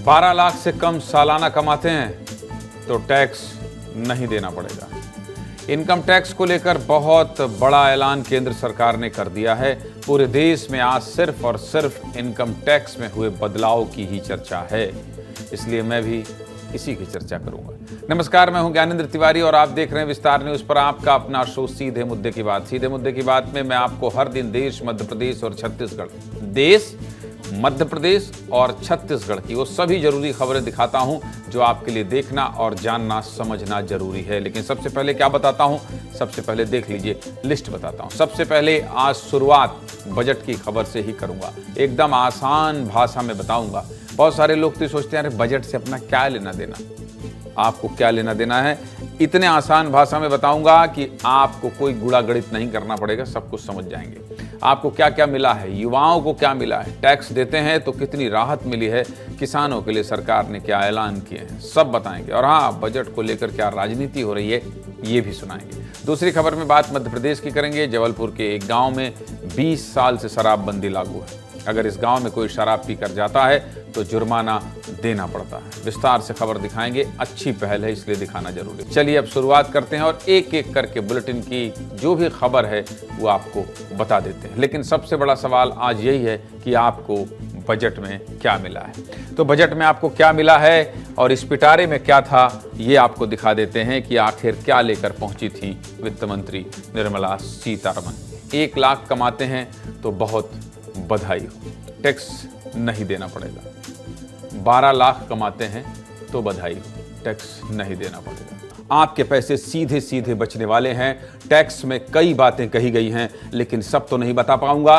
12 लाख से कम सालाना कमाते हैं तो टैक्स नहीं देना पड़ेगा। इनकम टैक्स को लेकर बहुत बड़ा ऐलान केंद्र सरकार ने कर दिया है। पूरे देश में आज सिर्फ और सिर्फ इनकम टैक्स में हुए बदलाव की ही चर्चा है, इसलिए मैं भी इसी की चर्चा करूंगा। नमस्कार, मैं हूं ज्ञानेंद्र तिवारी और आप देख रहे हैं विस्तार न्यूज पर आपका अपना शो सीधे मुद्दे की बात। सीधे मुद्दे की बात में मैं आपको हर दिन देश, मध्य प्रदेश और छत्तीसगढ़ की वो सभी जरूरी खबरें दिखाता हूं जो आपके लिए देखना और जानना समझना जरूरी है। लेकिन सबसे पहले क्या बताता हूं, सबसे पहले देख लीजिए, लिस्ट बताता हूं। सबसे पहले आज शुरुआत बजट की खबर से ही करूंगा, एकदम आसान भाषा में बताऊंगा। बहुत सारे लोग तो सोचते हैं अरे बजट से अपना क्या लेना देना। आपको क्या लेना देना है, इतने आसान भाषा में बताऊंगा कि आपको कोई गुणा गणित नहीं करना पड़ेगा, सब कुछ समझ जाएंगे। आपको क्या क्या मिला है, युवाओं को क्या मिला है, टैक्स देते हैं तो कितनी राहत मिली है, किसानों के लिए सरकार ने क्या ऐलान किए हैं, सब बताएंगे। और हाँ, बजट को लेकर क्या राजनीति हो रही है ये भी सुनाएंगे। दूसरी खबर में बात मध्य प्रदेश की करेंगे। जबलपुर के एक गांव में 20 साल से शराबबंदी लागू है। अगर इस गांव में कोई शराब पीकर जाता है तो जुर्माना देना पड़ता है। विस्तार से खबर दिखाएंगे, अच्छी पहल है इसलिए दिखाना जरूरी है। चलिए अब शुरुआत करते हैं और एक एक करके बुलेटिन की जो भी खबर है वो आपको बता देते हैं। लेकिन सबसे बड़ा सवाल आज यही है कि आपको बजट में क्या मिला है। तो बजट में आपको क्या मिला है और इस पिटारे में क्या था ये आपको दिखा देते हैं कि आखिर क्या लेकर पहुंची थी वित्त मंत्री निर्मला सीतारमन। 1 लाख कमाते हैं तो बहुत बधाई हो, टैक्स नहीं देना पड़ेगा। 12 लाख कमाते हैं तो बधाई हो, टैक्स नहीं देना पड़ेगा। आपके पैसे सीधे सीधे बचने वाले हैं। टैक्स में कई बातें कही गई हैं, लेकिन सब तो नहीं बता पाऊंगा।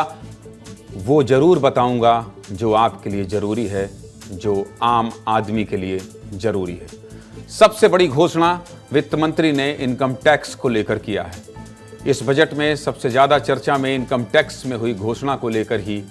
वो जरूर बताऊंगा जो आपके लिए जरूरी है, जो आम आदमी के लिए जरूरी है। सबसे बड़ी घोषणा वित्त मंत्री ने इनकम टैक्स को लेकर किया है। इस बजट में सबसे ज्यादा चर्चा में इनकम टैक्स में हुई घोषणा को लेकर ही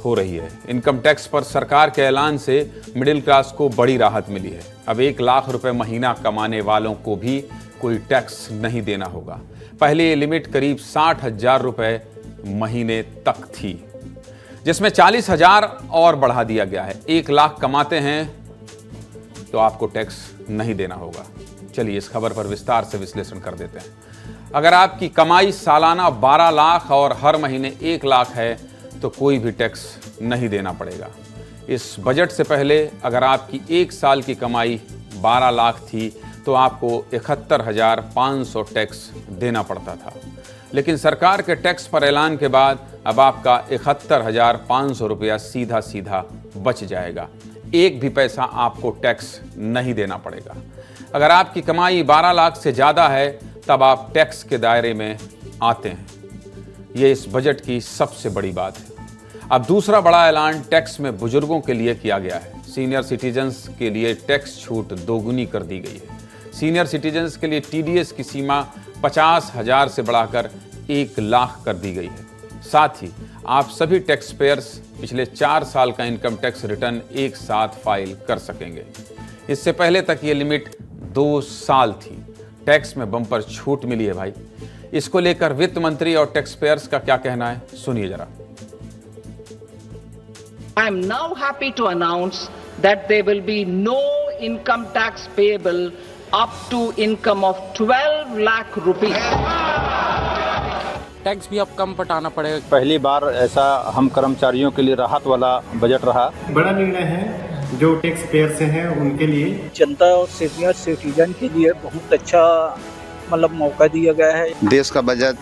हो रही है। इनकम टैक्स पर सरकार के ऐलान से मिडिल क्लास को बड़ी राहत मिली है। अब 1 लाख रुपए महीना कमाने वालों को भी कोई टैक्स नहीं देना होगा। पहले ये लिमिट करीब 60,000 रुपए महीने तक थी, जिसमें 40,000 और बढ़ा दिया गया है। 1 लाख कमाते हैं तो आपको टैक्स नहीं देना होगा। चलिए इस खबर पर विस्तार से विश्लेषण कर देते हैं। अगर आपकी कमाई सालाना 12 लाख और हर महीने 1 लाख है तो कोई भी टैक्स नहीं देना पड़ेगा। इस बजट से पहले अगर आपकी 1 साल की कमाई 12 लाख थी तो आपको 71,500 टैक्स देना पड़ता था। लेकिन सरकार के टैक्स पर ऐलान के बाद अब आपका 71,500 रुपया सीधा सीधा बच जाएगा। एक भी पैसा आपको टैक्स नहीं देना पड़ेगा। अगर आपकी कमाई 12 लाख से ज़्यादा है तब आप टैक्स के दायरे में आते हैं। ये इस बजट की सबसे बड़ी बात है। अब दूसरा बड़ा ऐलान टैक्स में बुजुर्गों के लिए किया गया है। सीनियर सिटीजन्स के लिए टैक्स छूट दोगुनी कर दी गई है। सीनियर सिटीजन्स के लिए टीडीएस की सीमा 50,000 से बढ़ाकर 1 लाख कर दी गई है। साथ ही आप सभी टैक्स पेयर्स पिछले 4 साल का इनकम टैक्स रिटर्न एक साथ फाइल कर सकेंगे। इससे पहले तक ये लिमिट 2 साल थी। टैक्स में बम्पर छूट मिली है भाई। इसको लेकर वित्त मंत्री और टैक्स पेयर्स का क्या कहना है, सुनिए जरा। I am now happy to announce that there will be no income tax payable up to income of 12 lakh rupees. Tax भी अब कम पटाना पड़ेगा। पहली बार ऐसा हम कर्मचारियों के लिए राहत वाला बजट रहा। बड़ा निर्णय है जो टैक्स पेयर से हैं उनके लिए। जनता और सीनियर सिटीजन के लिए बहुत अच्छा मौका दिया गया है। देश का बजट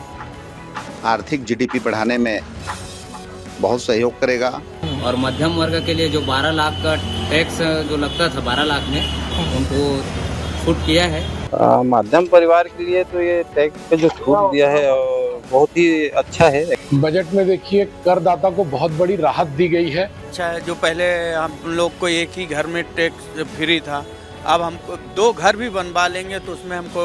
आर्थिक जीडीपी बढ़ाने में बहुत सहयोग करेगा। और मध्यम वर्ग के लिए जो 12 लाख का टैक्स जो लगता था 12 लाख में, उनको छूट किया है। मध्यम परिवार के लिए तो ये टैक्स पे जो छूट दिया है बहुत ही अच्छा है। बजट में देखिए करदाता को बहुत बड़ी राहत दी गई है। अच्छा है, जो पहले हम लोग को एक ही घर में टैक्स फ्री था, अब हमको 2 घर भी बनवा लेंगे तो उसमें हमको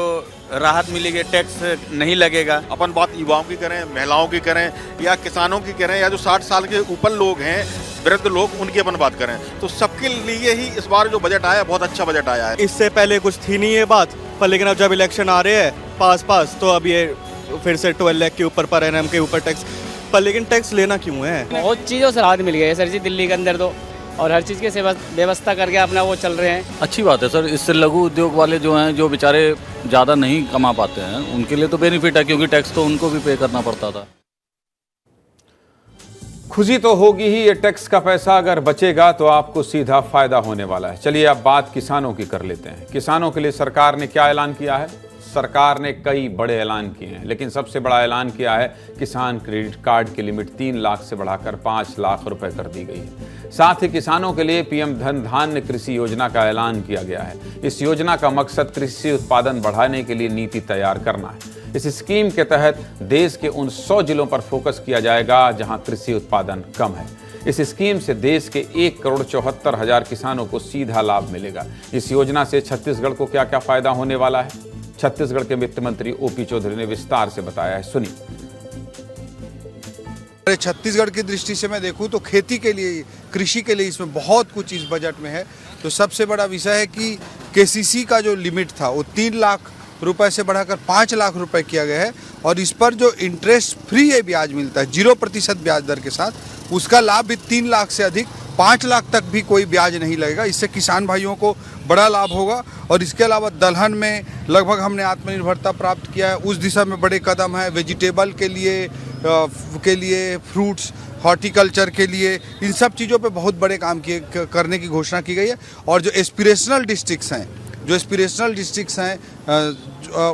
राहत मिलेगी, टैक्स नहीं लगेगा। अपन बात युवाओं की करें, महिलाओं की करें या किसानों की करें या जो 60 साल के ऊपर लोग हैं, वृद्ध लोग, उनकी अपन बात करें तो सबके लिए ही इस बार जो बजट आया बहुत अच्छा बजट आया है। इससे पहले कुछ थी नहीं ये बात, पर लेकिन अब जब इलेक्शन आ रहे हैं पास तो अब ये फिर से 12 लाख के ऊपर पर एनएम के ऊपर टैक्स पर लेकिन टैक्स लेना क्यों है? बहुत चीज़ों से राहत मिल गई है सर जी, दिल्ली के अंदर तो, और हर चीज़ की व्यवस्था करके अपना वो चल रहे हैं। अच्छी बात है सर, इससे लघु उद्योग वाले जो हैं, जो बेचारे ज़्यादा नहीं कमा पाते हैं, उनके लिए तो बेनिफिट है, क्योंकि टैक्स तो उनको भी पे करना पड़ता था। खुशी तो होगी ही, ये टैक्स का पैसा अगर बचेगा तो आपको सीधा फायदा होने वाला है। चलिए अब बात किसानों की कर लेते हैं। किसानों के लिए सरकार ने क्या ऐलान किया है? सरकार ने कई बड़े ऐलान किए हैं, लेकिन सबसे बड़ा ऐलान किया है किसान क्रेडिट कार्ड की लिमिट 3 लाख से बढ़ाकर 5 लाख रुपए कर दी गई है। साथ ही किसानों के लिए पीएम धन धान्य कृषि योजना का ऐलान किया गया है। इस योजना का मकसद कृषि उत्पादन बढ़ाने के लिए नीति तैयार करना है। इस स्कीम के तहत देश के उन 100 जिलों पर फोकस किया जाएगा जहां कृषि उत्पादन कम है। इस स्कीम से देश के 1,74,00,000 किसानों को सीधा लाभ मिलेगा। इस योजना से छत्तीसगढ़ को क्या क्या फायदा होने वाला है, छत्तीसगढ़ के वित्त मंत्री ओपी चौधरी ने विस्तार से बताया है, सुनिए। छत्तीसगढ़ की दृष्टि से मैं देखूं तो खेती के लिए, कृषि के लिए इसमें बहुत कुछ इस बजट में है। तो सबसे बड़ा विषय है कि केसीसी का जो लिमिट था वो 3 लाख रुपए से बढ़ाकर 5 लाख रुपए किया गया है, और इस पर जो इंटरेस्ट फ्री है ब्याज मिलता है 0% ब्याज दर के साथ, उसका लाभ भी 3 लाख से अधिक 5 लाख तक भी कोई ब्याज नहीं लगेगा। इससे किसान भाइयों को बड़ा लाभ होगा। और इसके अलावा दलहन में लगभग हमने आत्मनिर्भरता प्राप्त किया है, उस दिशा में बड़े कदम है। वेजिटेबल के लिए फ्रूट्स, हॉर्टिकल्चर के लिए, इन सब चीज़ों पे बहुत बड़े काम करने की घोषणा की गई है। और जो एस्पिरेशनल डिस्ट्रिक्ट्स हैं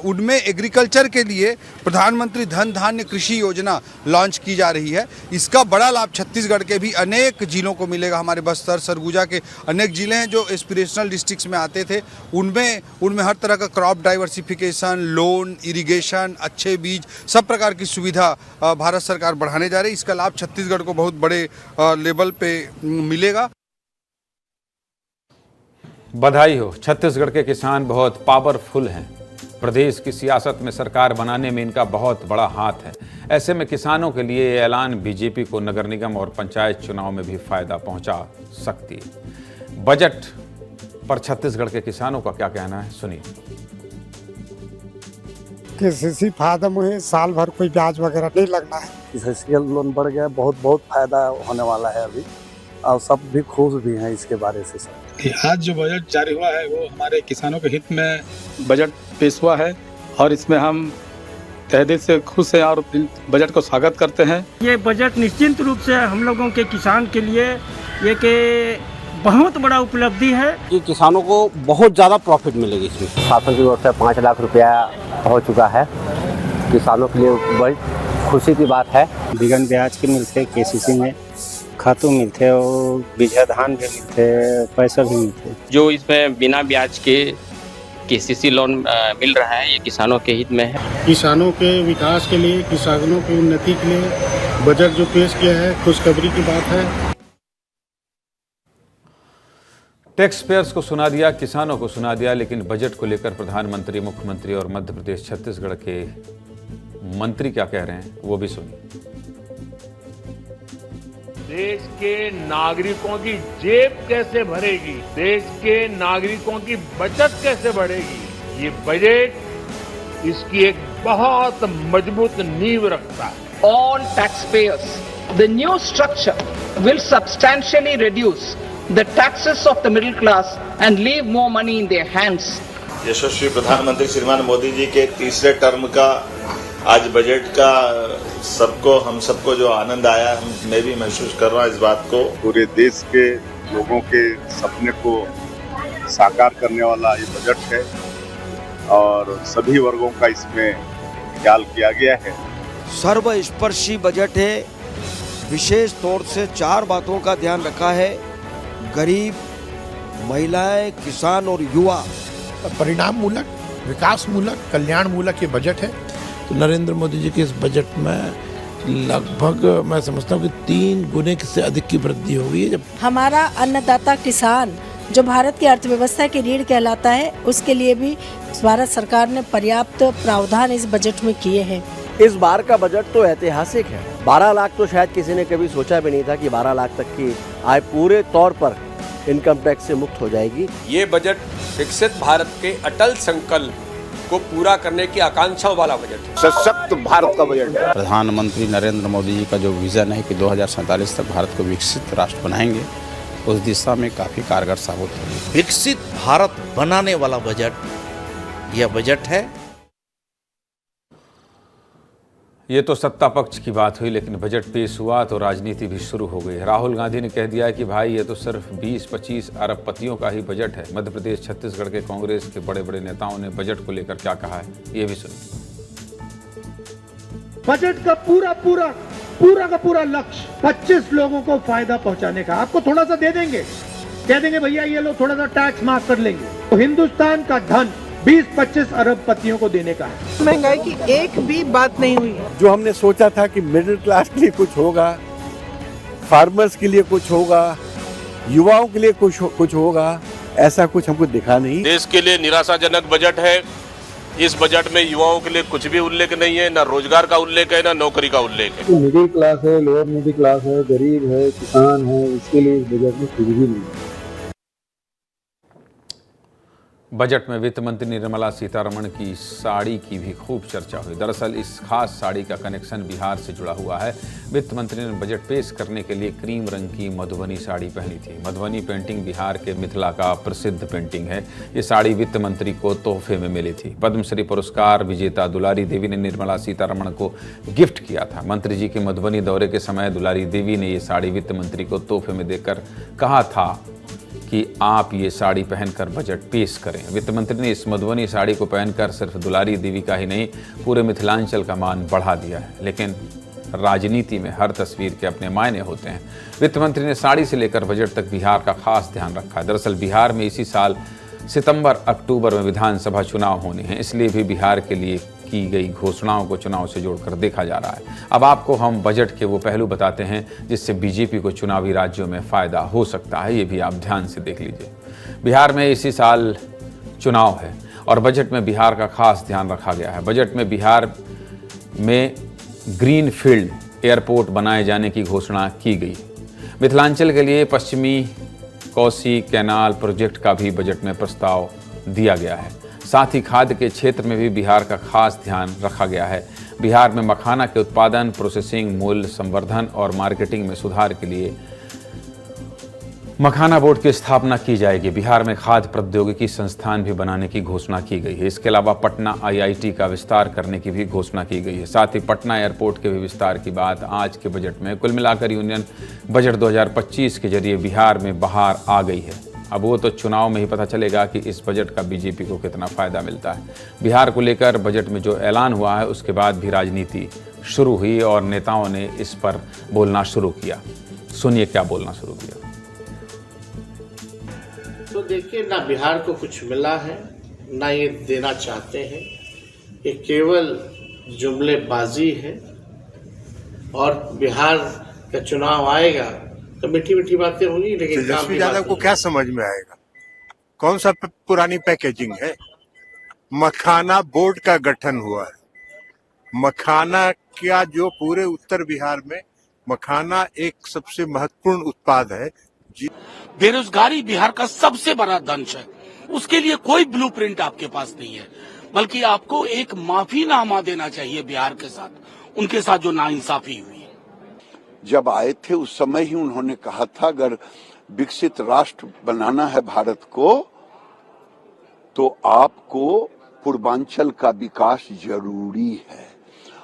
उनमें एग्रीकल्चर के लिए प्रधानमंत्री धन धान्य कृषि योजना लॉन्च की जा रही है। इसका बड़ा लाभ छत्तीसगढ़ के भी अनेक जिलों को मिलेगा। हमारे बस्तर, सरगुजा के अनेक जिले हैं जो एस्पिरेशनल डिस्ट्रिक्ट्स में आते थे, उनमें हर तरह का क्रॉप डाइवर्सिफिकेशन, लोन, इरिगेशन, अच्छे बीज, सब प्रकार की सुविधा भारत सरकार बढ़ाने जा रही है। इसका लाभ छत्तीसगढ़ को बहुत बड़े लेवल पे मिलेगा। बधाई हो, छत्तीसगढ़ के किसान बहुत पावरफुल हैं। प्रदेश की सियासत में सरकार बनाने में इनका बहुत बड़ा हाथ है। ऐसे में किसानों के लिए ये ऐलान बीजेपी को नगर निगम और पंचायत चुनाव में भी फायदा पहुंचा सकती है। बजट पर छत्तीसगढ़ के किसानों का क्या कहना है, सुनिए। केसीसी फायदा में साल भर कोई ब्याज वगैरह नहीं लगना है। केसीसी का लोन बढ़ गया, बहुत फायदा होने वाला है अभी, और सब भी खुश भी हैं इसके बारे से। सब आज जो बजट जारी हुआ है वो हमारे किसानों के हित में बजट पेश हुआ है, और इसमें हम तहे दिल से खुश हैं और बजट को स्वागत करते हैं। ये बजट निश्चित रूप से हम लोगों के किसान के लिए ये के बहुत बड़ा उपलब्धि है कि किसानों को बहुत ज़्यादा प्रॉफिट मिलेगी। इसमें शासन की ओर से 5 लाख रुपया हो चुका है, किसानों के लिए बड़ी खुशी की बात है। बिगन ब्याज के मिलते, केसीसी में खातों मिलते और बीजा धान भी मिलते, पैसा भी मिलते। जो इसमें बिना ब्याज के केसीसी लोन मिल रहा है, ये किसानों के हित में है। किसानों के विकास के लिए, किसानों की उन्नति के लिए बजट जो पेश किया है, खुशखबरी की बात है। टैक्स पेयर्स को सुना दिया, किसानों को सुना दिया, लेकिन बजट को लेकर प्रधानमंत्री, मुख्यमंत्री और मध्य प्रदेश, छत्तीसगढ़ के मंत्री क्या कह रहे हैं वो भी सुनिए। देश के नागरिकों की जेब कैसे भरेगी, देश के नागरिकों की बचत कैसे बढ़ेगी, ये बजट इसकी एक बहुत मजबूत नींव रखता है। All taxpayers, the new structure will substantially reduce the taxes of the middle class and leave more money in their hands. यशस्वी प्रधानमंत्री श्रीमान मोदी जी के तीसरे टर्म का आज बजट का हम सबको जो आनंद आया, मैं भी महसूस कर रहा हूँ इस बात को। पूरे देश के लोगों के सपने को साकार करने वाला ये बजट है, और सभी वर्गों का इसमें ख्याल किया गया है। सर्वस्पर्शी बजट है। विशेष तौर से 4 बातों का ध्यान रखा है: गरीब, महिलाएं, किसान और युवा। परिणाम मूलक, विकास मूलक, कल्याण मूलक ये बजट है। तो नरेंद्र मोदी जी के इस बजट में लगभग मैं समझता हूँ कि 3 गुने से अधिक की वृद्धि हो गई है। जब हमारा अन्नदाता किसान जो भारत की अर्थव्यवस्था की रीढ़ कहलाता है, उसके लिए भी भारत सरकार ने पर्याप्त प्रावधान इस बजट में किए हैं। इस बार का बजट तो ऐतिहासिक है। 12 लाख तो शायद किसी ने कभी सोचा भी नहीं था कि 12 लाख तक की आय पूरे तौर पर इनकम टैक्स से मुक्त हो जाएगी। ये बजट विकसित भारत के अटल संकल्प को पूरा करने की आकांक्षाओं वाला बजट है। सशक्त भारत का बजट है। प्रधानमंत्री नरेंद्र मोदी जी का जो विजन है कि 2047 तक भारत को विकसित राष्ट्र बनाएंगे, उस दिशा में काफ़ी कारगर साबित होगी। विकसित भारत बनाने वाला बजट यह बजट है। ये तो सत्ता पक्ष की बात हुई, लेकिन बजट पेश हुआ तो राजनीति भी शुरू हो गई। राहुल गांधी ने कह दिया कि भाई ये तो सिर्फ 20-25 अरबपतियों का ही बजट है। मध्य प्रदेश छत्तीसगढ़ के कांग्रेस के बड़े बड़े नेताओं ने बजट को लेकर क्या कहा है, ये भी सुनिए। बजट का पूरा लक्ष्य 25 लोगों को फायदा पहुंचाने का। आपको थोड़ा सा दे देंगे, कह देंगे भैया ये लो थोड़ा सा टैक्स माफ कर लेंगे, तो हिंदुस्तान का धन 20-25 अरबपतियों को देने का है। महंगाई की एक भी बात नहीं हुई है। जो हमने सोचा था कि मिडिल क्लास के लिए कुछ होगा, फार्मर्स के लिए कुछ होगा, युवाओं के लिए कुछ होगा, ऐसा कुछ हमको दिखा नहीं। देश के लिए निराशाजनक बजट है। इस बजट में युवाओं के लिए कुछ भी उल्लेख नहीं है, ना रोजगार का उल्लेख है, ना नौकरी का उल्लेख है। मिडिल क्लास है, लोअर मिडिल क्लास है, गरीब है, किसान है, इसके लिए इस बजट में कुछ भी नहीं है। बजट में वित्त मंत्री निर्मला सीतारमण की साड़ी की भी खूब चर्चा हुई। दरअसल इस खास साड़ी का कनेक्शन बिहार से जुड़ा हुआ है। वित्त मंत्री ने बजट पेश करने के लिए क्रीम रंग की मधुबनी साड़ी पहनी थी। मधुबनी पेंटिंग बिहार के मिथिला का प्रसिद्ध पेंटिंग है। ये साड़ी वित्त मंत्री को तोहफे में मिली थी। पद्मश्री पुरस्कार विजेता दुलारी देवी ने निर्मला सीतारमण को गिफ्ट किया था। मंत्री जी के मधुबनी दौरे के समय दुलारी देवी ने ये साड़ी वित्त मंत्री को तोहफे में देकर कहा था कि आप ये साड़ी पहनकर बजट पेश करें। वित्त मंत्री ने इस मधुबनी साड़ी को पहनकर सिर्फ दुलारी देवी का ही नहीं, पूरे मिथिलांचल का मान बढ़ा दिया है। लेकिन राजनीति में हर तस्वीर के अपने मायने होते हैं। वित्त मंत्री ने साड़ी से लेकर बजट तक बिहार का खास ध्यान रखा। दरअसल बिहार में इसी साल सितंबर-अक्टूबर में विधानसभा चुनाव होने हैं, इसलिए भी बिहार के लिए की गई घोषणाओं को चुनाव से जोड़कर देखा जा रहा है। अब आपको हम बजट के वो पहलू बताते हैं जिससे बीजेपी को चुनावी राज्यों में फ़ायदा हो सकता है। ये भी आप ध्यान से देख लीजिए। बिहार में इसी साल चुनाव है और बजट में बिहार का खास ध्यान रखा गया है। बजट में बिहार में ग्रीन फील्ड एयरपोर्ट बनाए जाने की घोषणा की गई। मिथिलांचल के लिए पश्चिमी कोसी कैनाल प्रोजेक्ट का भी बजट में प्रस्ताव दिया गया है। साथ ही खाद्य के क्षेत्र में भी बिहार का खास ध्यान रखा गया है। बिहार में मखाना के उत्पादन, प्रोसेसिंग, मूल्य संवर्धन और मार्केटिंग में सुधार के लिए मखाना बोर्ड की स्थापना की जाएगी। बिहार में खाद्य प्रौद्योगिकी संस्थान भी बनाने की घोषणा की गई है। इसके अलावा पटना IIT का विस्तार करने की भी घोषणा की गई है। साथ ही पटना एयरपोर्ट के भी विस्तार की बात आज के बजट में। कुल मिलाकर यूनियन बजट 2025 के जरिए बिहार में बहार आ गई है। अब वो तो चुनाव में ही पता चलेगा कि इस बजट का बीजेपी को कितना फ़ायदा मिलता है। बिहार को लेकर बजट में जो ऐलान हुआ है उसके बाद भी राजनीति शुरू हुई और नेताओं ने इस पर बोलना शुरू किया। सुनिए क्या बोलना शुरू किया। तो देखिए, ना बिहार को कुछ मिला है, ना ये देना चाहते हैं। ये केवल जुमलेबाजी है और बिहार का चुनाव आएगा तो मीठी मीठी बातें होंगी, लेकिन तेजस्वी यादव को क्या समझ में आएगा? कौन सा पुरानी पैकेजिंग है? मखाना बोर्ड का गठन हुआ है। मखाना क्या, जो पूरे उत्तर बिहार में मखाना एक सबसे महत्वपूर्ण उत्पाद है। बेरोजगारी बिहार का सबसे बड़ा दंश है। उसके लिए कोई ब्लूप्रिंट आपके पास नहीं है, बल्कि आपको एक माफीनामा देना चाहिए बिहार के साथ, उनके साथ जो नाइंसाफी हुई। जब आए थे उस समय ही उन्होंने कहा था अगर विकसित राष्ट्र बनाना है भारत को तो आपको पूर्वांचल का विकास जरूरी है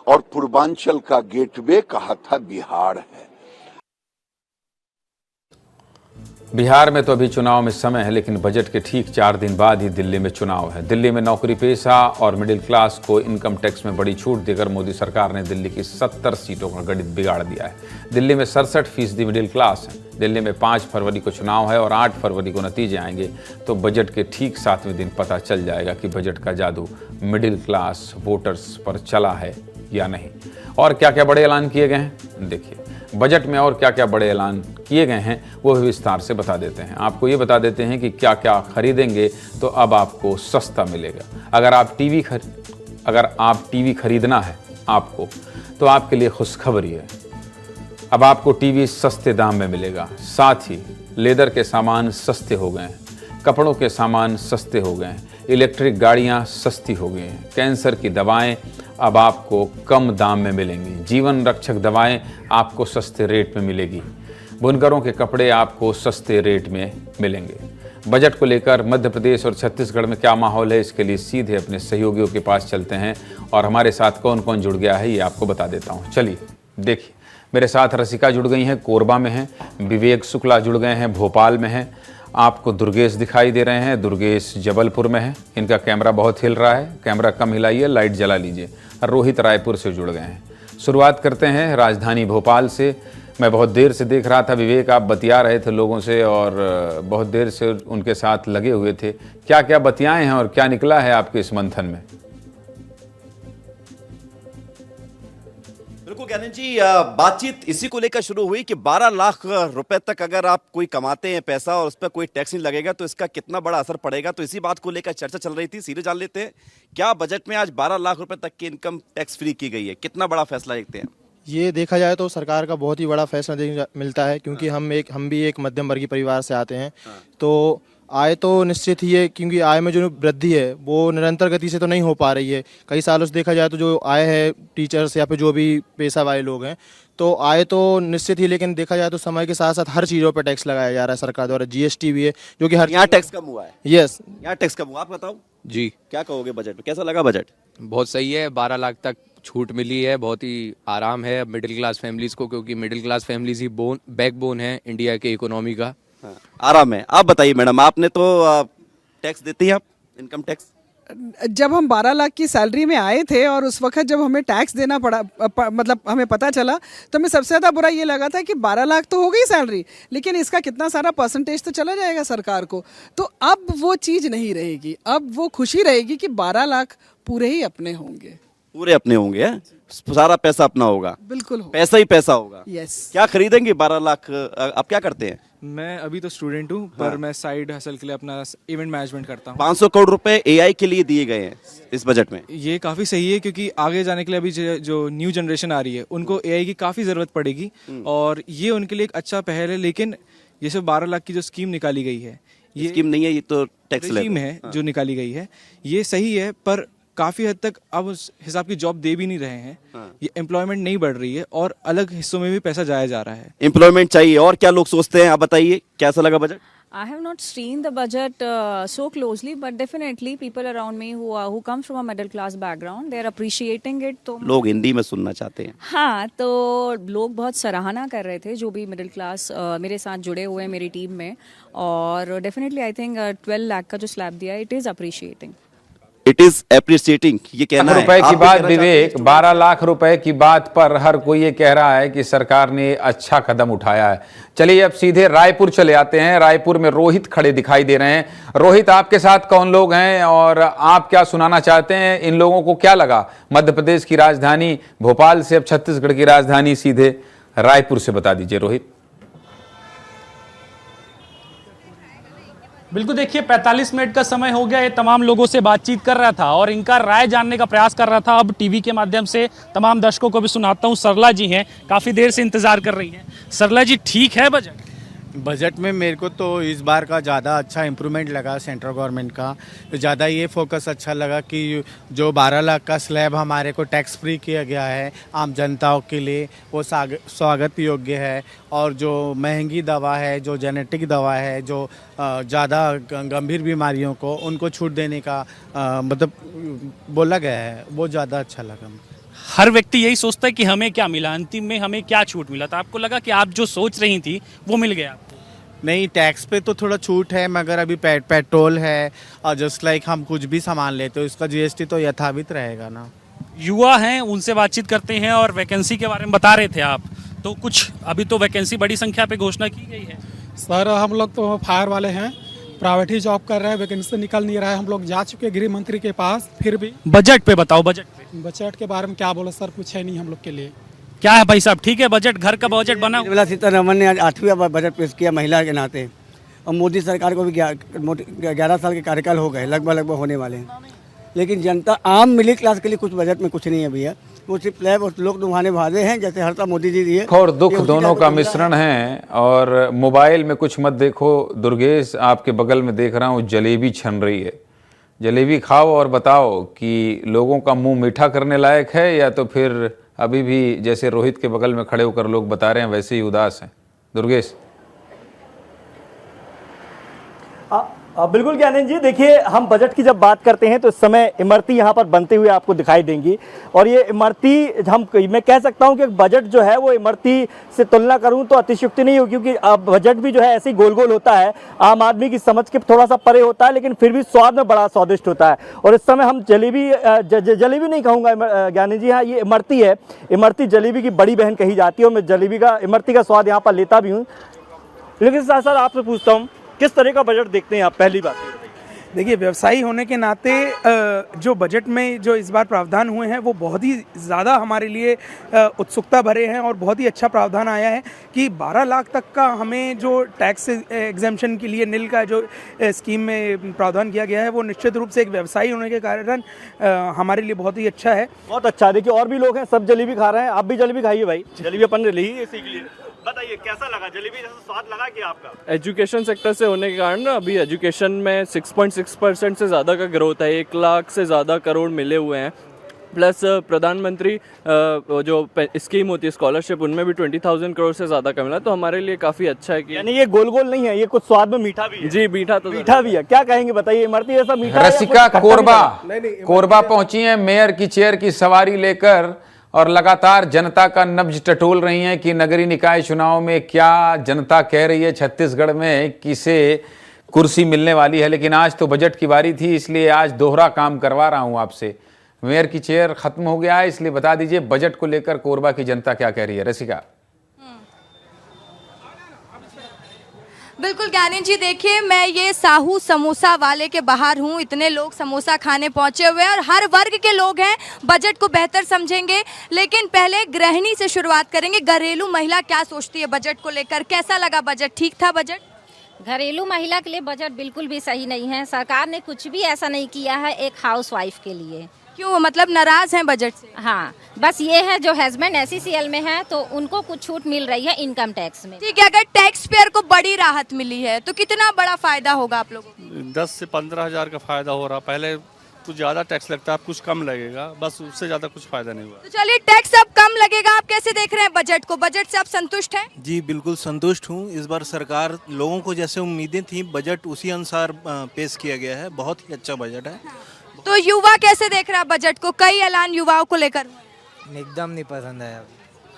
और पूर्वांचल का गेटवे कहा था बिहार है। बिहार में तो अभी चुनाव में समय है, लेकिन बजट के ठीक 4 दिन बाद ही दिल्ली में चुनाव है। दिल्ली में नौकरी पेशा और मिडिल क्लास को इनकम टैक्स में बड़ी छूट देकर मोदी सरकार ने दिल्ली की 70 सीटों का गणित बिगाड़ दिया है। दिल्ली में 67% मिडिल क्लास है। दिल्ली में 5 फरवरी को चुनाव है और 8 फरवरी को नतीजे आएंगे, तो बजट के ठीक 7वें दिन पता चल जाएगा कि बजट का जादू मिडिल क्लास वोटर्स पर चला है या नहीं। और क्या क्या बड़े ऐलान किए गए हैं, देखिए बजट में और क्या क्या बड़े ऐलान किए गए हैं वो भी विस्तार से बता देते हैं। आपको ये बता देते हैं कि क्या क्या खरीदेंगे तो अब आपको सस्ता मिलेगा। अगर आप टीवी खरीदना है आपको, तो आपके लिए खुशखबरी है। अब आपको टीवी सस्ते दाम में मिलेगा। साथ ही लेदर के सामान सस्ते हो गए हैं, कपड़ों के सामान सस्ते हो गए हैं, इलेक्ट्रिक गाड़ियां सस्ती हो गई हैं, कैंसर की दवाएं अब आपको कम दाम में मिलेंगी, जीवन रक्षक दवाएं आपको सस्ते रेट में मिलेगी, बुनकरों के कपड़े आपको सस्ते रेट में मिलेंगे। बजट को लेकर मध्य प्रदेश और छत्तीसगढ़ में क्या माहौल है, इसके लिए सीधे अपने सहयोगियों के पास चलते हैं और हमारे साथ कौन कौन जुड़ गया है ये आपको बता देता हूँ। चलिए देखिए, मेरे साथ रसिका जुड़ गई हैं, कोरबा में हैं, विवेक शुक्ला जुड़ गए हैं, भोपाल में हैं, आपको दुर्गेश दिखाई दे रहे हैं, दुर्गेश जबलपुर में है, इनका कैमरा बहुत हिल रहा है, कैमरा कम हिलाइए, लाइट जला लीजिए। रोहित रायपुर से जुड़ गए हैं। शुरुआत करते हैं राजधानी भोपाल से। मैं बहुत देर से देख रहा था विवेक, आप बतिया रहे थे लोगों से और बहुत देर से उनके साथ लगे हुए थे, क्या क्या बतियाए हैं और क्या निकला है आपके इस मंथन में? बिल्कुल ज्ञानंद जी, बातचीत इसी को लेकर शुरू हुई कि 12 लाख रुपए तक अगर आप कोई कमाते हैं पैसा और उस पर कोई टैक्स नहीं लगेगा तो इसका कितना बड़ा असर पड़ेगा। तो इसी बात को लेकर चर्चा चल रही थी। सीधे जान लेते हैं, क्या बजट में आज 12 लाख रुपए तक की इनकम टैक्स फ्री की गई है, कितना बड़ा फैसला देखते हैं? ये देखा जाए तो सरकार का बहुत ही बड़ा फैसला देखने मिलता है, क्योंकि हम भी एक मध्यम वर्गीय परिवार से आते हैं। तो आय तो निश्चित ही है, क्योंकि आय में जो वृद्धि है वो निरंतर गति से तो नहीं हो पा रही है। कई सालों से देखा जाए तो जो आय है टीचर्स या फिर जो भी पेशा वाले लोग हैं, तो आय तो निश्चित ही, लेकिन देखा जाए तो समय के साथ साथ हर चीज़ों पर टैक्स लगाया जा रहा है सरकार द्वारा। जीएसटी भी है जो कि हर यहाँ टैक्स कम हुआ है। यस, यहाँ टैक्स कम हुआ। आप बताओ जी, क्या कहोगे बजट में, कैसा लगा बजट? बहुत सही है, 12 लाख तक छूट मिली है, बहुत ही आराम है मिडिल क्लास फैमिलीज को, क्योंकि मिडिल क्लास फैमिलीज ही बैकबोन है इंडिया के इकोनॉमी का। हाँ, आराम है। आप बताइए मैडम, आपने तो टैक्स देती हैं आप, इनकम टैक्स? जब हम 12 लाख की सैलरी में आए थे और उस वक्त जब हमें टैक्स देना पड़ा, मतलब हमें पता चला, तो हमें सबसे ज़्यादा बुरा ये लगा था कि 12 लाख तो हो गई सैलरी, लेकिन इसका कितना सारा परसेंटेज तो चला जाएगा सरकार को। तो अब वो चीज़ नहीं रहेगी, अब वो खुशी रहेगी कि 12 लाख पूरे ही अपने होंगे, पूरे अपने होंगे, सारा पैसा अपना होगा। बिल्कुल, पैसा ही पैसा होगा। यस। क्या खरीदेंगे 12 लाख? आप क्या करते हैं? मैं अभी तो स्टूडेंट हूँ, पर मैं साइड हसल के लिए अपना इवेंट मैनेजमेंट करता हूँ। 500 करोड़ रुपए एआई के लिए दिए गए हैं इस बजट में। ये काफ़ी सही है, क्योंकि आगे जाने के लिए अभी जो न्यू जनरेशन आ रही है उनको एआई की काफ़ी ज़रूरत पड़ेगी और ये उनके लिए एक अच्छा पहल है। लेकिन ये सब 12 लाख की जो स्कीम निकाली गई है, ये स्कीम नहीं है, ये तो टैक्स स्कीम है जो निकाली गई है, ये सही है, पर काफ़ी हद तक अब उस हिसाब की जॉब दे भी नहीं रहे हैं। ये एम्प्लॉयमेंट नहीं बढ़ रही है और अलग हिस्सों में भी पैसा जाया जा रहा है। एम्प्लॉयमेंट चाहिए, और क्या लोग सोचते हैं आप बताइए, कैसा लगा budget? I have not seen the budget so closely, but definitely people around me who come from a middle class background, they are appreciating it. तो लोग हिंदी में सुनना चाहते हैं। हाँ, तो लोग बहुत सराहना कर रहे थे जो भी मिडिल क्लास मेरे साथ जुड़े हुए हैं मेरी टीम में, और डेफिनेटली आई थिंक 12 लाख का जो स्लैब दिया है, it is appreciating. It is appreciating, ये कहना है। रुपए की बात विवेक, 12 लाख रुपए की बात पर हर कोई ये कह रहा है कि सरकार ने अच्छा कदम उठाया है। चलिए अब सीधे रायपुर चले आते हैं। रायपुर में रोहित खड़े दिखाई दे रहे हैं। रोहित, आपके साथ कौन लोग हैं और आप क्या सुनाना चाहते हैं? इन लोगों को क्या लगा मध्य प्रदेश की राजधानी भोपाल से अब छत्तीसगढ़ की राजधानी सीधे रायपुर से, बता दीजिए रोहित। बिल्कुल, देखिए 45 मिनट का समय हो गया, ये तमाम लोगों से बातचीत कर रहा था और इनका राय जानने का प्रयास कर रहा था। अब टीवी के माध्यम से तमाम दर्शकों को भी सुनाता हूँ। सरला जी हैं, काफ़ी देर से इंतजार कर रही हैं। सरला जी, ठीक है बजट? बजट में मेरे को तो इस बार का ज़्यादा अच्छा इम्प्रूवमेंट लगा सेंट्रल गवर्नमेंट का। ज़्यादा ये फोकस अच्छा लगा कि जो 12 लाख का स्लैब हमारे को टैक्स फ्री किया गया है आम जनताओं के लिए, वो स्वागत योग्य है। और जो महंगी दवा है, जो जेनेटिक दवा है, जो ज़्यादा गंभीर बीमारियों को उनको छूट देने का मतलब बोला गया है, वो ज़्यादा अच्छा लगा। हर व्यक्ति यही सोचता है कि हमें क्या मिला, अंतिम में हमें क्या छूट मिला था। आपको लगा कि आप जो सोच रही थी वो मिल गया आपको? नहीं, टैक्स पे तो थोड़ा छूट है, मगर अभी पेट्रोल है और जस्ट लाइक हम कुछ भी सामान लेते हो इसका जीएसटी तो यथावत रहेगा ना। युवा हैं, उनसे बातचीत करते हैं और वैकेंसी के बारे में बता रहे थे आप, तो कुछ अभी तो वैकेंसी बड़ी संख्या पे घोषणा की गई है। सर, हम लोग तो फायर वाले हैं, प्राइवेट ही जॉब कर रहे हैं, वैकेंसी निकल नहीं रहा है। हम लोग जा चुके गृह मंत्री के पास, फिर भी। बजट पे बताओ, बजट के बारे में क्या बोलो सर, कुछ है नहीं हम लोग के लिए। क्या है भाई साहब, ठीक है बजट? घर का बजट बना? निर्मला सीतारमण ने आज 8वां बजट पेश किया महिला के नाते, और मोदी सरकार को भी 11 साल के कार्यकाल हो गए, लगभग होने वाले हैं। लेकिन जनता आम मिडिल क्लास के लिए कुछ बजट में कुछ नहीं है भैया, वो सिर्फ स्लैब और लोग दुहाने वादे हैं जैसे हर साल मोदी जी दिए। और दुख दोनों का मिश्रण है। और मोबाइल में कुछ मत देखो दुर्गेश, आपके बगल में देख रहा हूँ जलेबी छन रही है। जलेबी खाओ और बताओ कि लोगों का मुंह मीठा करने लायक है या तो फिर अभी भी जैसे रोहित के बगल में खड़े होकर लोग बता रहे हैं वैसे ही उदास हैं। दुर्गेश। बिल्कुल ज्ञानेंद्र जी, देखिए हम बजट की जब बात करते हैं तो इस समय इमरती यहाँ पर बनते हुए आपको दिखाई देंगी और ये इमरती मैं कह सकता हूँ कि बजट जो है वो इमरती से तुलना करूँ तो अतिशयोक्ति नहीं हो, क्योंकि बजट भी जो है ऐसे ही गोल गोल होता है, आम आदमी की समझ के थोड़ा सा परे होता है, लेकिन फिर भी स्वाद में बड़ा स्वादिष्ट होता है। और इस समय हम जलेबी नहीं कहूँगा ज्ञानेंद्र जी, हाँ ये इमरती है, इमरती जलेबी की बड़ी बहन कही जाती है और मैं इमरती का स्वाद यहाँ पर लेता भी हूँ। लेकिन साथ साथ आपसे पूछता हूँ किस तरह का बजट देखते हैं आप? पहली बात देखिए, व्यवसायी होने के नाते जो बजट में जो इस बार प्रावधान हुए हैं वो बहुत ही ज़्यादा हमारे लिए उत्सुकता भरे हैं और बहुत ही अच्छा प्रावधान आया है कि 12 लाख तक का हमें जो टैक्स एग्जेम्पशन के लिए नील का जो स्कीम में प्रावधान किया गया है वो निश्चित रूप से एक व्यवसायी होने के कारण हमारे लिए बहुत ही अच्छा है। बहुत अच्छा। देखिए और भी लोग हैं, सब जलेबी खा रहे हैं, आप भी जलेबी खाइए भाई, जलेबी अपन ले ली इसी के लिए। बताइए कैसा लगा जलेबी, जैसा स्वाद लगा कि आपका? एजुकेशन सेक्टर से होने के कारण ना अभी एजुकेशन में 6.6% से ज़्यादा का ग्रोथ है, 1 लाख से ज़्यादा करोड़ मिले हुए हैं। प्लस प्रधानमंत्री जो स्कीम होती है स्कॉलरशिप, उनमें भी 20,000 करोड़ से ज़्यादा का मिला, तो हमारे लिए काफ़ी अच्छा है कि यानी ये गोल गोल नहीं है, ये कुछ स्वाद में मीठा भी है। जी मीठा तो मीठा भी है। क्या कहेंगे बताइए, इमरती जैसा मीठा? रसिका कोरबा पहुंची है मेयर की चेयर की सवारी लेकर और लगातार जनता का नब्ज टटोल रही हैं कि नगरीय निकाय चुनाव में क्या जनता कह रही है, छत्तीसगढ़ में किसे कुर्सी मिलने वाली है। लेकिन आज तो बजट की बारी थी, इसलिए आज दोहरा काम करवा रहा हूं आपसे। मेयर की चेयर खत्म हो गया है, इसलिए बता दीजिए बजट को लेकर कोरबा की जनता क्या कह रही है। रसिका। बिल्कुल ज्ञानेंद्र जी, देखिए मैं ये साहू समोसा वाले के बाहर हूँ, इतने लोग समोसा खाने पहुँचे हुए हैं और हर वर्ग के लोग हैं, बजट को बेहतर समझेंगे। लेकिन पहले गृहिणी से शुरुआत करेंगे, घरेलू महिला क्या सोचती है बजट को लेकर, कैसा लगा बजट? ठीक था बजट? घरेलू महिला के लिए बजट बिल्कुल भी सही नहीं है, सरकार ने कुछ भी ऐसा नहीं किया है एक हाउसवाइफ के लिए। क्यों, मतलब नाराज हैं बजट से? हाँ, बस ये है जो हस्बैंड SECL में है तो उनको कुछ छूट मिल रही है इनकम टैक्स में। ठीक है, अगर टैक्स पेयर को बड़ी राहत मिली है तो कितना बड़ा फायदा होगा आप लोगों को? 10 से 15 हज़ार का फायदा हो रहा। पहले कुछ ज्यादा टैक्स लगता है, अब कुछ कम लगेगा, बस उससे ज्यादा कुछ फायदा नहीं हुआ। तो चलिए टैक्स अब कम लगेगा, आप कैसे देख रहे हैं बजट को? बजट से आप संतुष्ट हैं? जी बिल्कुल संतुष्ट हूँ। इस बार सरकार लोगों को जैसे उम्मीदें थी बजट उसी अनुसार पेश किया गया है, बहुत ही अच्छा बजट है। तो युवा कैसे देख रहा है बजट को? कई ऐलान युवाओं को लेकर। एकदम नहीं पसंद आया।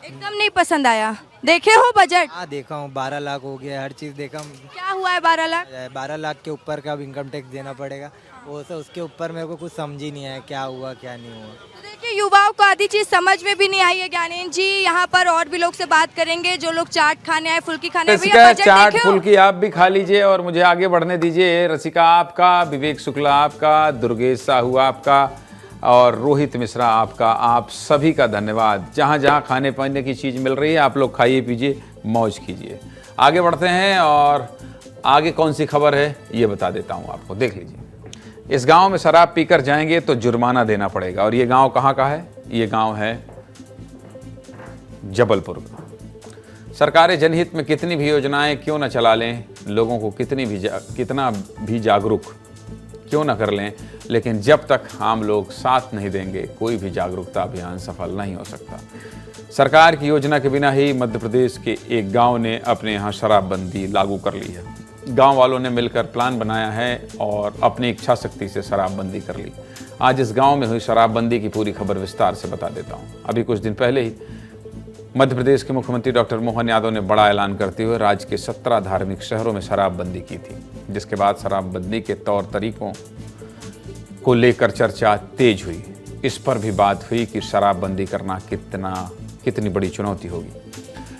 एकदम नहीं पसंद आया। देखे हो बजट? हाँ देखा हूँ, 12 लाख हो गया, हर चीज देखा। क्या हुआ है 12 लाख? 12 लाख के ऊपर का इनकम टैक्स देना पड़ेगा, वो तो उसके ऊपर मेरे को कुछ समझ ही नहीं आया क्या हुआ क्या नहीं हुआ। तो देखिए युवाओं को आधी चीज समझ में भी नहीं आई है ज्ञानेंद्र जी। यहाँ पर और भी लोग से बात करेंगे, जो लोग चाट खाने आए, फुल्की खाने आए। चाट फुल्की आप भी खा लीजिए और मुझे आगे बढ़ने दीजिए। रसिका आपका, विवेक शुक्ला आपका, दुर्गेश साहू आपका और रोहित मिश्रा आपका, आप सभी का धन्यवाद। जहाँ जहाँ खाने पीने की चीज़ मिल रही है आप लोग खाइए पीजिए, मौज कीजिए। आगे बढ़ते हैं और आगे कौन सी खबर है ये बता देता हूँ आपको, देख लीजिए। इस गांव में शराब पीकर जाएंगे तो जुर्माना देना पड़ेगा। और ये गांव कहाँ का है? ये गांव है जबलपुर का। सरकारें जनहित में कितनी भी योजनाएं क्यों न चला लें, लोगों को कितना भी जागरूक क्यों न कर लें, लेकिन जब तक आम लोग साथ नहीं देंगे कोई भी जागरूकता अभियान सफल नहीं हो सकता। सरकार की योजना के बिना ही मध्य प्रदेश के एक गांव ने अपने यहाँ शराबबंदी लागू कर ली है। गांव वालों ने मिलकर प्लान बनाया है और अपनी इच्छा शक्ति से शराबबंदी कर ली। आज इस गांव में हुई शराबबंदी की पूरी खबर विस्तार से बता देता हूं। अभी कुछ दिन पहले ही मध्य प्रदेश के मुख्यमंत्री डॉक्टर मोहन यादव ने बड़ा ऐलान करते हुए राज्य के 17 धार्मिक शहरों में शराबबंदी की थी, जिसके बाद शराबबंदी के तौर तरीकों को लेकर चर्चा तेज हुई। इस पर भी बात हुई कि शराबबंदी करना कितनी बड़ी चुनौती होगी।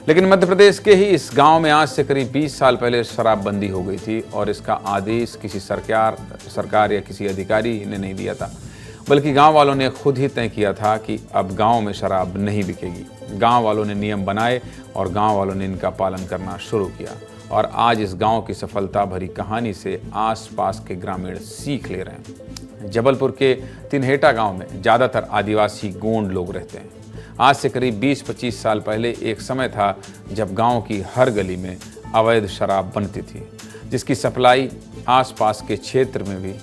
लेकिन मध्य प्रदेश के ही इस गांव में आज से करीब 20 साल पहले शराबबंदी हो गई थी और इसका आदेश किसी सरकार या किसी अधिकारी ने नहीं दिया था, बल्कि गांव वालों ने खुद ही तय किया था कि अब गांव में शराब नहीं बिकेगी। गांव वालों ने नियम बनाए और गांव वालों ने इनका पालन करना शुरू किया और आज इस गांव की सफलता भरी कहानी से आसपास के ग्रामीण सीख ले रहे हैं। जबलपुर के तिनहेटा गाँव में ज़्यादातर आदिवासी गोंड लोग रहते हैं। आज से करीब 20-25 साल पहले एक समय था जब गांव की हर गली में अवैध शराब बनती थी, जिसकी सप्लाई आसपास के क्षेत्र में भी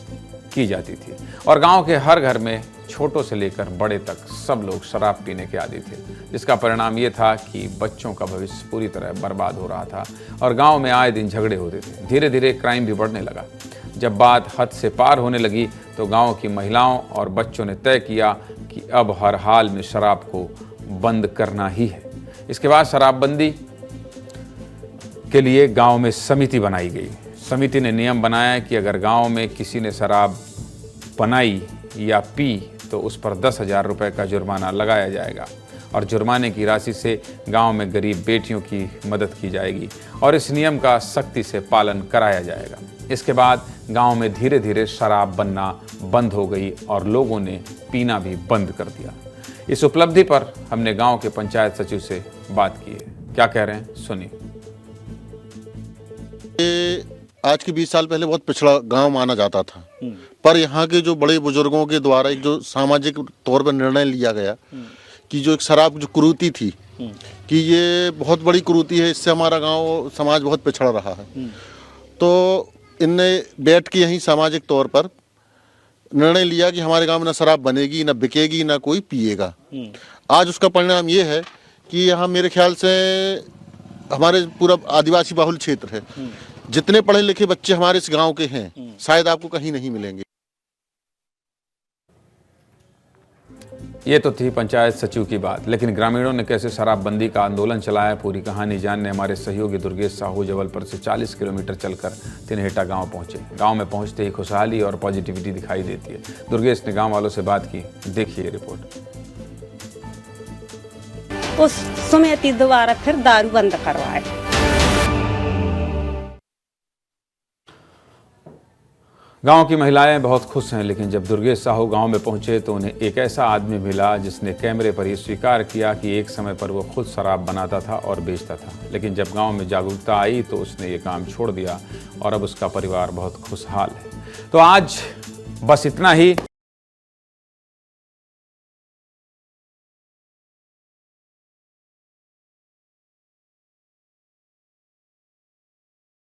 की जाती थी और गांव के हर घर में छोटों से लेकर बड़े तक सब लोग शराब पीने के आदी थे, जिसका परिणाम ये था कि बच्चों का भविष्य पूरी तरह बर्बाद हो रहा था और गांव में आए दिन झगड़े होते थे। धीरे धीरे क्राइम भी बढ़ने लगा। जब बात हद से पार होने लगी तो गांव की महिलाओं और बच्चों ने तय किया कि अब हर हाल में शराब को बंद करना ही है। इसके बाद शराबबंदी के लिए गांव में समिति बनाई गई। समिति ने नियम बनाया कि अगर गांव में किसी ने शराब बनाई या पी तो उस पर 10,000 रुपये का जुर्माना लगाया जाएगा और जुर्माने की राशि से गांव में गरीब बेटियों की मदद की जाएगी और इस नियम का सख्ती से पालन कराया जाएगा। इसके बाद गांव में धीरे धीरे शराब बनना बंद हो गई और लोगों ने पीना भी बंद कर दिया। इस उपलब्धि पर हमने गांव के पंचायत सचिव से बात की है। क्या कह रहे हैं सुनिए। आज के 20 साल पहले बहुत पिछड़ा गांव माना जाता था, पर यहाँ के जो बड़े बुजुर्गों के द्वारा एक जो सामाजिक तौर पर निर्णय लिया गया कि जो एक शराब जो कुरीति थी कि ये बहुत बड़ी कुरीति है, इससे हमारा गांव समाज बहुत पिछड़ रहा है, तो इनने बैठ के यहीं सामाजिक तौर पर निर्णय लिया कि हमारे गांव में ना शराब बनेगी, ना बिकेगी, ना कोई पिएगा। आज उसका परिणाम ये है कि यहाँ मेरे ख्याल से हमारे पूरा आदिवासी बाहुल क्षेत्र है, जितने पढ़े लिखे बच्चे हमारे इस गांव के हैं शायद आपको कहीं नहीं मिलेंगे। ये तो थी पंचायत सचिव की बात, लेकिन ग्रामीणों ने कैसे शराबबंदी का आंदोलन चलाया, पूरी कहानी जानने हमारे सहयोगी दुर्गेश साहू जबलपुर से 40 किलोमीटर चलकर तिनहेटा गांव पहुंचे। गांव में पहुंचते ही खुशहाली और पॉजिटिविटी दिखाई देती है। दुर्गेश ने गांव वालों से बात की, देखिए रिपोर्ट। उस समिति द्वारा फिर दारू बंद करवाए। गांव की महिलाएं बहुत खुश हैं, लेकिन जब दुर्गेश साहू गांव में पहुंचे तो उन्हें एक ऐसा आदमी मिला जिसने कैमरे पर ही स्वीकार किया कि एक समय पर वो खुद शराब बनाता था और बेचता था, लेकिन जब गांव में जागरूकता आई तो उसने ये काम छोड़ दिया और अब उसका परिवार बहुत खुशहाल है। तो आज बस इतना ही।